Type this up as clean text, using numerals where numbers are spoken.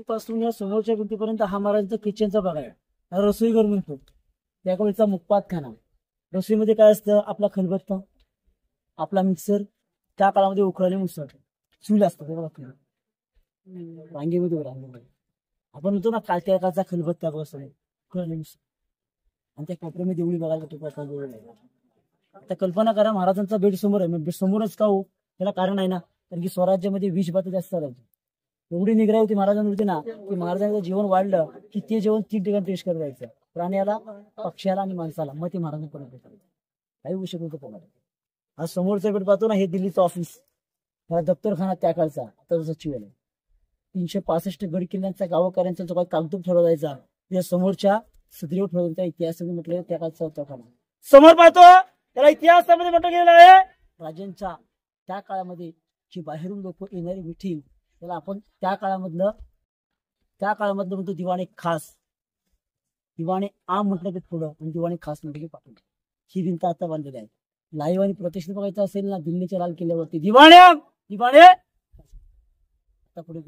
पासून या समोरच्या भिंतीपर्यंत हा महाराजांचा किचनचा भाग आहे. हा रसोईघर म्हणतो. त्यावेळेचा मुक्पातखाना. रसोईमध्ये काय असतं? आपला खलबत्ता, आपला मिक्सर, त्या काळामध्ये उखळणे मुसळ, चूल असतं रांगेमध्ये आपण म्हणतो ना कालच्या काळचा खलबत्ता बसणे उखळणे मुसळ. आणि त्या कोपऱ्यामध्ये एवढी बघायला आता कल्पना करा, महाराजांचा बेड समोर आहे. बेड समोरच का हो? त्याला कारण आहे ना, कारण की स्वराज्यामध्ये विषबाधा जास्त राहायची. एवढी निगराई होती महाराजांवरती ना, की महाराजांचं जेवण वाढलं की ते जेवण 3 ठिकाणी टेस्ट करत जायचं, प्राण्याला, पक्ष्याला आणि माणसाला. मग ते महाराजांपर्यंत काही होऊ शकत नव्हतं. आज समोरचा बेड पाहतो ना, हे दिल्लीचं ऑफिस, हा दप्तरखाना त्या काळचा, आता सचिवालय. 365 गड किल्ल्यांचा गावकऱ्यांचा जो काही कागदूप ठरवला जायचा, त्या समोरच्या सदैव ठरवता इतिहासामध्ये म्हटलं त्या काळचा दप्तरखाना समोर पाहतो. त्याला इतिहासामध्ये म्हटलं गेलेलं आहे राजांच्या त्या काळामध्ये जी बाहेरून लोक येणारी मिठी, त्याला आपण त्या काळामधलं म्हणतो दिवाणे खास. दिवाणे आम म्हटलं की थोडं आणि दिवाणे खास म्हटलं की पाठवलं. ही भिंत आता बांधलेली आहे. लाईव्ह आणि प्रत्यक्ष बघायचं असेल ना, दिल्लीच्या लाल किल्ल्यावरती दिवाणे आता पुढे